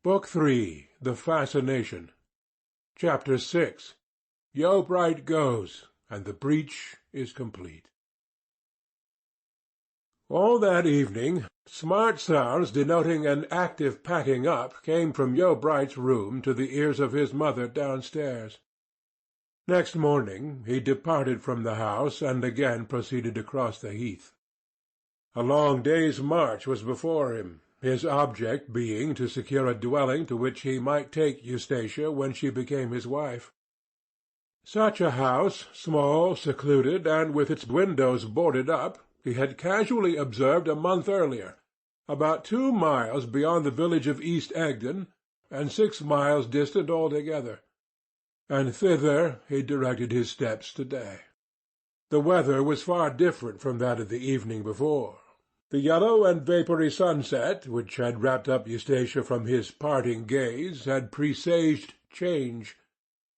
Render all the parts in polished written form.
Book 3. The Fascination. Chapter 6. Yeobright Goes, and the Breach is Complete. All that evening, smart sounds denoting an active packing up came from Yeobright's room to the ears of his mother downstairs. Next morning he departed from the house and again proceeded across the heath. A long day's march was before him, his object being to secure a dwelling to which he might take Eustacia when she became his wife. Such a house, small, secluded, and with its windows boarded up, he had casually observed a month earlier, about 2 miles beyond the village of East Egdon, and 6 miles distant altogether, and thither he directed his steps to-day. The weather was far different from that of the evening before. The yellow and vapoury sunset, which had wrapped up Eustacia from his parting gaze, had presaged change.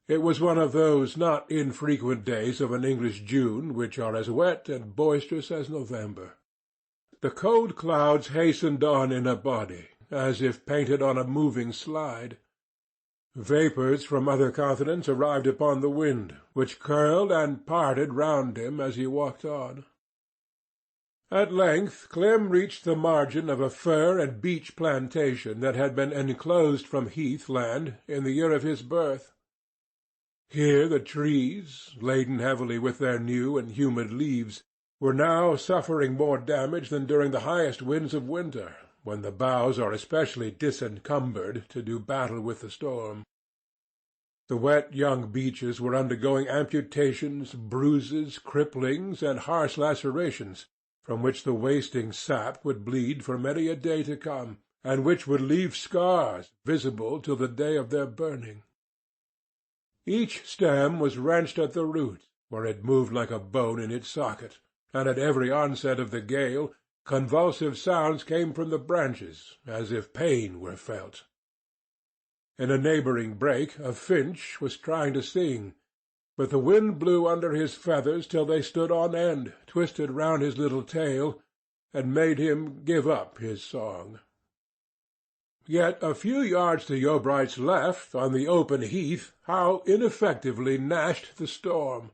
It was one of those not infrequent days of an English June which are as wet and boisterous as November. The cold clouds hastened on in a body, as if painted on a moving slide. Vapours from other continents arrived upon the wind, which curled and parted round him as he walked on. At length Clem reached the margin of a fir and beech plantation that had been enclosed from heath land in the year of his birth. Here the trees, laden heavily with their new and humid leaves, were now suffering more damage than during the highest winds of winter, when the boughs are especially disencumbered to do battle with the storm. The wet young beeches were undergoing amputations, bruises, cripplings, and harsh lacerations, from which the wasting sap would bleed for many a day to come, and which would leave scars visible till the day of their burning. Each stem was wrenched at the root, where it moved like a bone in its socket, and at every onset of the gale convulsive sounds came from the branches, as if pain were felt. In a neighbouring brake a finch was trying to sing, but the wind blew under his feathers till they stood on end, twisted round his little tail, and made him give up his song. Yet a few yards to Yeobright's left, on the open heath, how ineffectively gnashed the storm!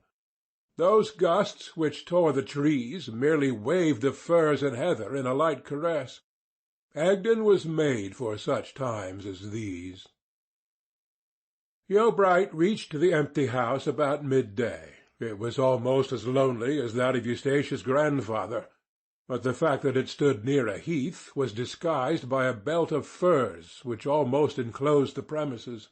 Those gusts which tore the trees merely waved the furze and heather in a light caress. Egdon was made for such times as these. Yeobright reached the empty house about midday. It was almost as lonely as that of Eustacia's grandfather, but the fact that it stood near a heath was disguised by a belt of firs which almost enclosed the premises.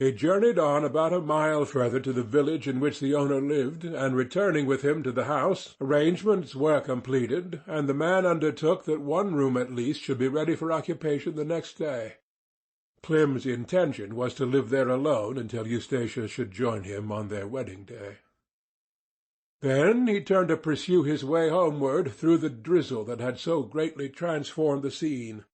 He journeyed on about a mile further to the village in which the owner lived, and returning with him to the house, arrangements were completed, and the man undertook that one room at least should be ready for occupation the next day. Clem's intention was to live there alone until Eustacia should join him on their wedding day. Then he turned to pursue his way homeward through the drizzle that had so greatly transformed the scene.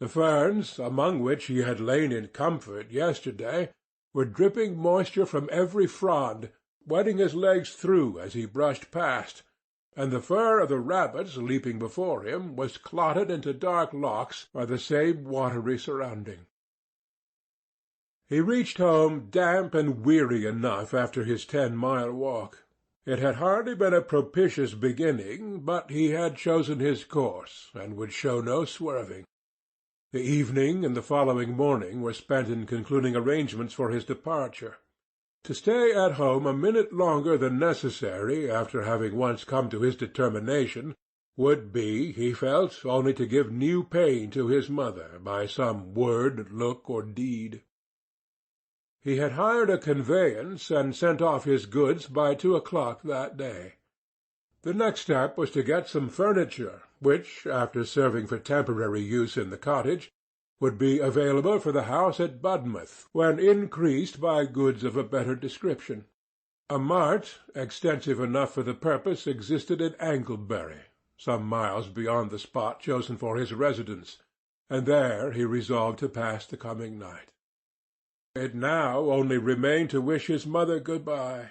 The ferns, among which he had lain in comfort yesterday, were dripping moisture from every frond, wetting his legs through as he brushed past, and the fur of the rabbits leaping before him was clotted into dark locks by the same watery surrounding. He reached home damp and weary enough after his 10-mile walk. It had hardly been a propitious beginning, but he had chosen his course, and would show no swerving. The evening and the following morning were spent in concluding arrangements for his departure. To stay at home a minute longer than necessary after having once come to his determination would be, he felt, only to give new pain to his mother by some word, look, or deed. He had hired a conveyance and sent off his goods by 2 o'clock that day. The next step was to get some furniture, which, after serving for temporary use in the cottage, would be available for the house at Budmouth, when increased by goods of a better description. A mart, extensive enough for the purpose, existed in Anglebury, some miles beyond the spot chosen for his residence, and there he resolved to pass the coming night. It now only remained to wish his mother good-bye.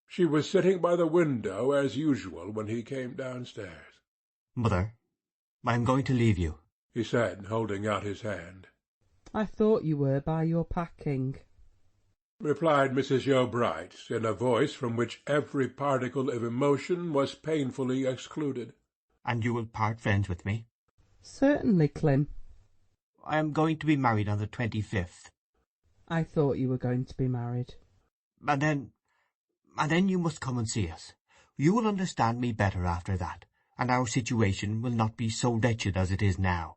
She was sitting by the window as usual when he came downstairs. "Mother, I am going to leave you," he said, holding out his hand. I thought you were by your packing, replied Mrs. Yeobright, in a voice from which every particle of emotion was painfully excluded. And you will part friends with me? Certainly, Clem. I am going to be married on the 25th. I thought you were going to be married. And then you must come and see us. You will understand me better after that, and our situation will not be so wretched as it is now.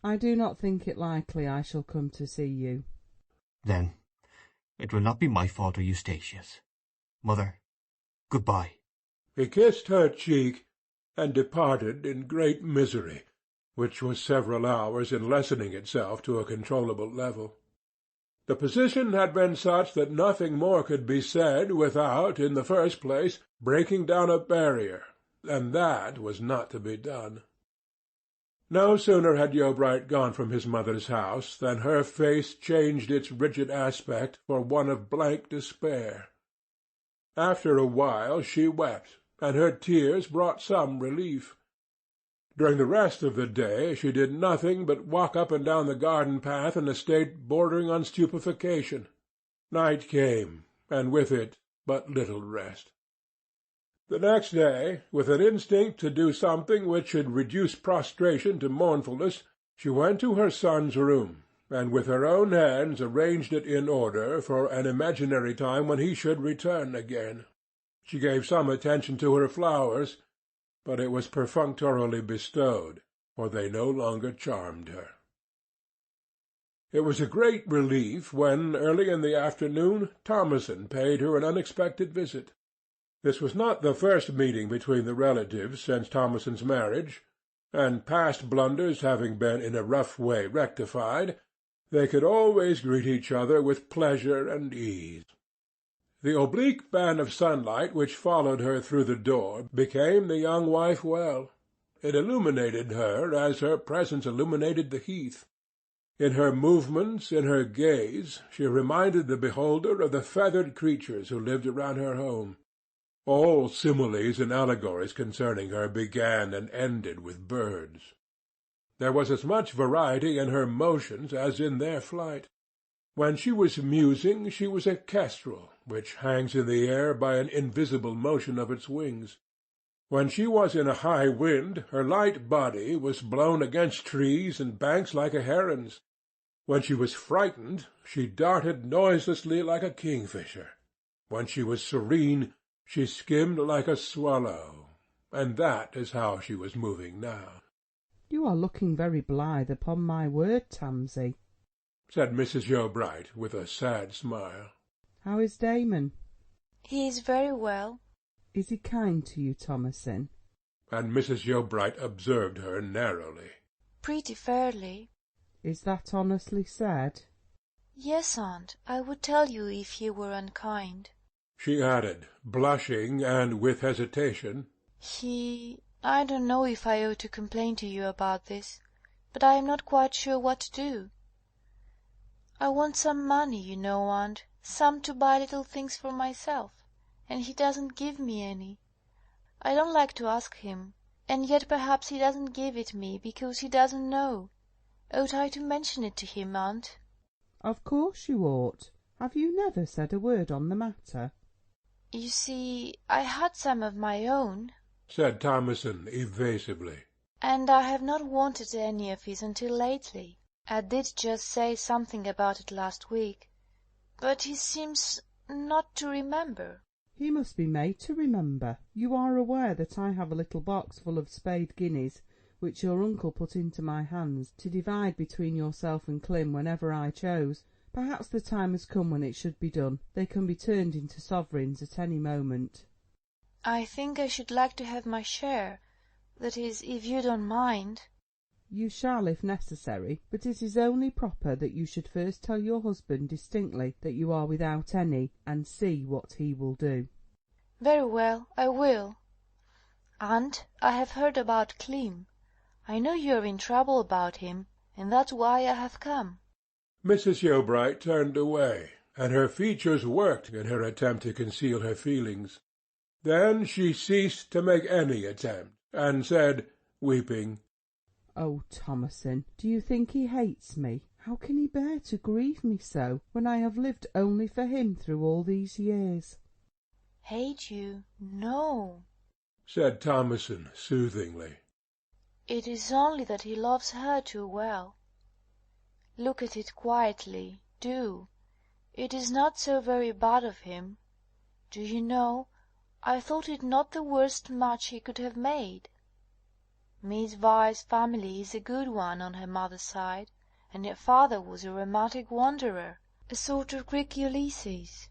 I do not think it likely I shall come to see you. Then it will not be my fault or Eustatia's. Mother, good-bye. He kissed her cheek, and departed in great misery, which was several hours in lessening itself to a controllable level. The position had been such that nothing more could be said without, in the first place, breaking down a barrier, and that was not to be done. No sooner had Yeobright gone from his mother's house than her face changed its rigid aspect for one of blank despair. After a while she wept, and her tears brought some relief. During the rest of the day she did nothing but walk up and down the garden path in a state bordering on stupefaction. Night came, and with it but little rest. The next day, with an instinct to do something which should reduce prostration to mournfulness, she went to her son's room, and with her own hands arranged it in order for an imaginary time when he should return again. She gave some attention to her flowers, but it was perfunctorily bestowed, for they no longer charmed her. It was a great relief when, early in the afternoon, Thomason paid her an unexpected visit. This was not the first meeting between the relatives since Thomason's marriage, and past blunders having been in a rough way rectified, they could always greet each other with pleasure and ease. The oblique band of sunlight which followed her through the door became the young wife well. It illuminated her as her presence illuminated the heath. In her movements, in her gaze, she reminded the beholder of the feathered creatures who lived around her home. All similes and allegories concerning her began and ended with birds. There was as much variety in her motions as in their flight. When she was musing, she was a kestrel, which hangs in the air by an invisible motion of its wings. When she was in a high wind, her light body was blown against trees and banks like a heron's. When she was frightened, she darted noiselessly like a kingfisher. When she was serene, she skimmed like a swallow, and that is how she was moving now. You are looking very blithe, upon my word, Tansy, said Mrs. Yeobright, with a sad smile. How is Damon? He is very well. Is he kind to you, Thomasin? And Mrs. Yeobright observed her narrowly. Pretty fairly. Is that honestly said? Yes, aunt, I would tell you if he were unkind. She added, blushing and with hesitation. I don't know if I ought to complain to you about this, but I am not quite sure what to do. I want some money, you know, aunt, some to buy little things for myself, and he doesn't give me any. I don't like to ask him, and yet perhaps he doesn't give it me because he doesn't know. Ought I to mention it to him, aunt? Of course you ought. Have you never said a word on the matter? You see, I had some of my own, said Thomasin evasively, and I have not wanted any of his until lately. I did just say something about it last week, but he seems not to remember. He must be made to remember. You are aware that I have a little box full of spade guineas, which your uncle put into my hands to divide between yourself and Clem whenever I chose. Perhaps the time has come when it should be done. They can be turned into sovereigns at any moment. I think I should like to have my share. That is, if you don't mind. You shall if necessary, but it is only proper that you should first tell your husband distinctly that you are without any, and see what he will do. Very well, I will. Aunt, I have heard about Clem. I know you are in trouble about him, and that's why I have come. Mrs. Yeobright turned away, and her features worked in her attempt to conceal her feelings. Then she ceased to make any attempt, and said, weeping, Oh, Thomasin, do you think he hates me? How can he bear to grieve me so, when I have lived only for him through all these years?" "Hate you? No. said Thomasin soothingly. It is only that he loves her too well. Look at it quietly, do. It is not so very bad of him. Do you know, I thought it not the worst match he could have made. Miss Vi's family is a good one on her mother's side, and her father was a romantic wanderer, a sort of Greek Ulysses."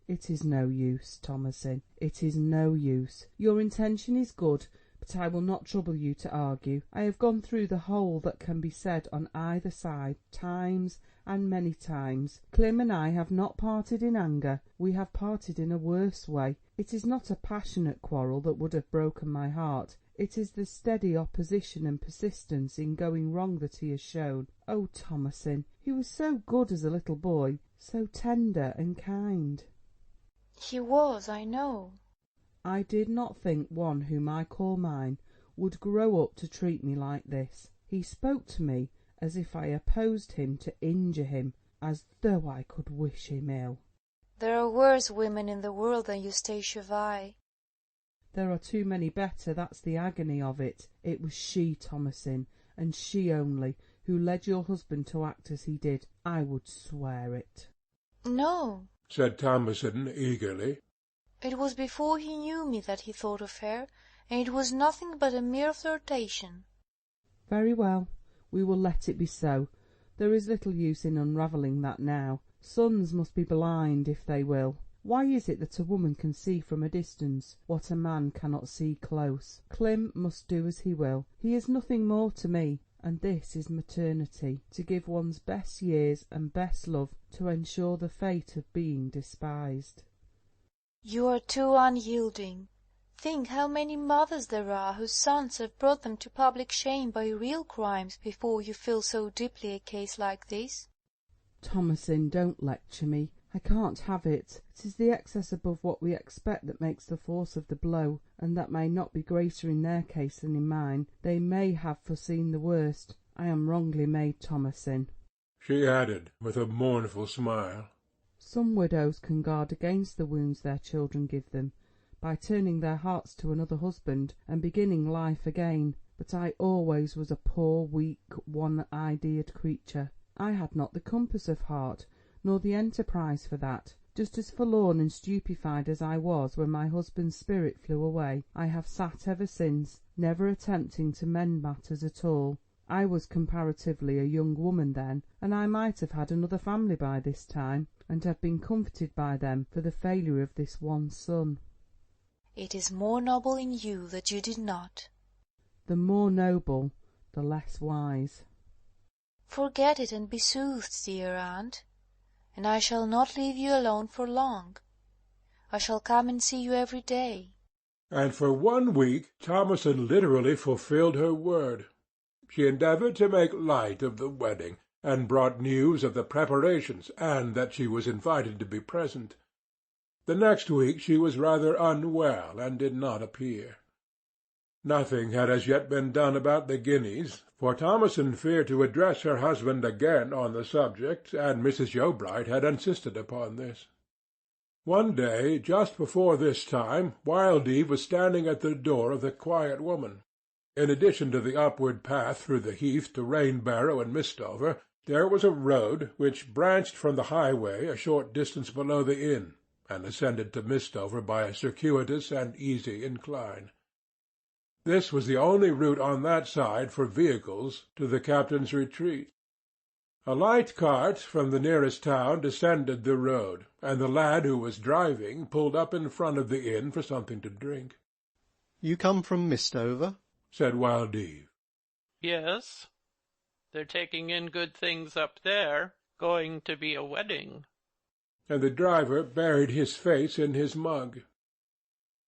"It is no use, Thomasin, it is no use. Your intention is good, but I will not trouble you to argue. I have gone through the whole that can be said on either side, times and many times. Clym and I have not parted in anger, we have parted in a worse way. It is not a passionate quarrel that would have broken my heart. It is the steady opposition and persistence in going wrong that he has shown. Oh, Thomasin, he was so good as a little boy, so tender and kind." "He was, I know." "I did not think one whom I call mine would grow up to treat me like this. He spoke to me as if I opposed him to injure him, as though I could wish him ill." "There are worse women in the world than Eustacia Vi." "There are too many better, that's the agony of it. It was she, Thomasin, and she only, who led your husband to act as he did. I would swear it." "No," said Thomasin eagerly. "it was before he knew me that he thought of her, and it was nothing but a mere flirtation." "Very well, we will let it be so. There is little use in unravelling that now. Sons must be blind if they will. Why is it that a woman can see from a distance what a man cannot see close? Clym must do as he will. He is nothing more to me, and this is maternity, to give one's best years and best love to ensure the fate of being despised." "You are too unyielding. Think how many mothers there are whose sons have brought them to public shame by real crimes before you feel so deeply a case like this." "Thomasin, don't lecture me. I can't have it. It is the excess above what we expect that makes the force of the blow, and that may not be greater in their case than in mine. They may have foreseen the worst. I am wrongly made, Thomasin," she added, with a mournful smile. "Some widows can guard against the wounds their children give them, by turning their hearts to another husband and beginning life again. But I always was a poor, weak, one-ideaed creature. I had not the compass of heart, nor the enterprise for that. Just as forlorn and stupefied as I was when my husband's spirit flew away, I have sat ever since, never attempting to mend matters at all. I was comparatively a young woman then, and I might have had another family by this time, and have been comforted by them for the failure of this one son." "It is more noble in you that you did not." "The more noble, the less wise." "Forget it and be soothed, dear aunt, and I shall not leave you alone for long. I shall come and see you every day." And for 1 week Thomasin literally fulfilled her word. She endeavoured to make light of the wedding, and brought news of the preparations, and that she was invited to be present. The next week she was rather unwell, and did not appear. Nothing had as yet been done about the guineas, for Thomasin feared to address her husband again on the subject, and Mrs. Jobright had insisted upon this. One day, just before this time, Wildeve was standing at the door of the Quiet Woman. In addition to the upward path through the heath to Rainbarrow and Mistover, there was a road which branched from the highway a short distance below the inn, and ascended to Mistover by a circuitous and easy incline. This was the only route on that side for vehicles to the captain's retreat. A light cart from the nearest town descended the road, and the lad who was driving pulled up in front of the inn for something to drink. "You come from Mistover?" said Wildeve. "Yes. They're taking in good things up there. Going to be a wedding." And the driver buried his face in his mug.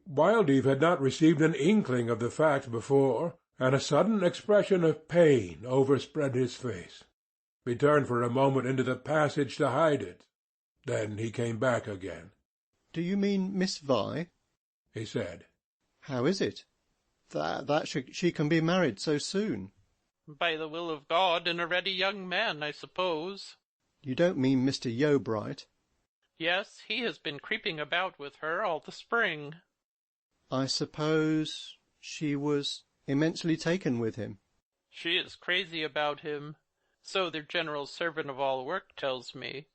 Wildeve had not received an inkling of the fact before, and a sudden expression of pain overspread his face. He turned for a moment into the passage to hide it. Then he came back again. "Do you mean Miss Vi?" he said. "How is it? That she can be married so soon?" By the will of God and a ready young man, I suppose. You don't mean Mr. Yeobright? Yes, he has been creeping about with her all the spring. I suppose she was immensely taken with him. She is crazy about him, so their general servant of all work tells me.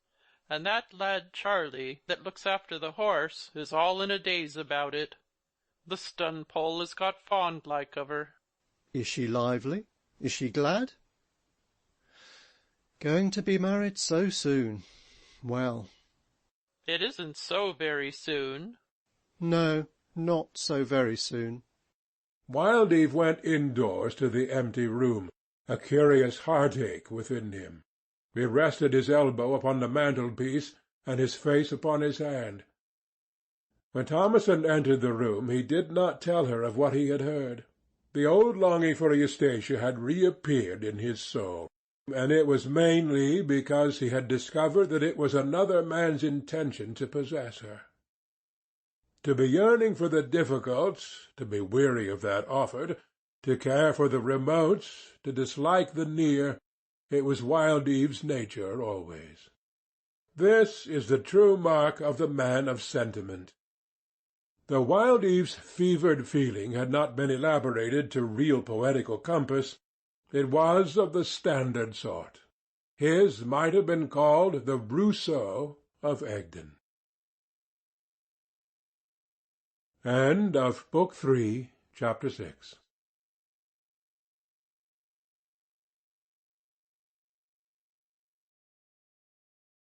And that lad Charlie, that looks after the horse, is all in a daze about it. The stun-pole has got fond-like of her. Is she lively? Is she glad? Going to be married so soon. Well. It isn't so very soon. No, not so very soon. Wildeve went indoors to the empty room, a curious heartache within him. He rested his elbow upon the mantelpiece and his face upon his hand. When Thomason entered the room he did not tell her of what he had heard. The old longing for Eustacia had reappeared in his soul, and it was mainly because he had discovered that it was another man's intention to possess her. To be yearning for the difficult, to be weary of that offered, to care for the remote, to dislike the near, it was Wildeve's nature always. This is the true mark of the man of sentiment. Though Wildeve's fevered feeling had not been elaborated to real poetical compass, it was of the standard sort. His might have been called the Rousseau of Egdon. End of Book 3, Chapter 6.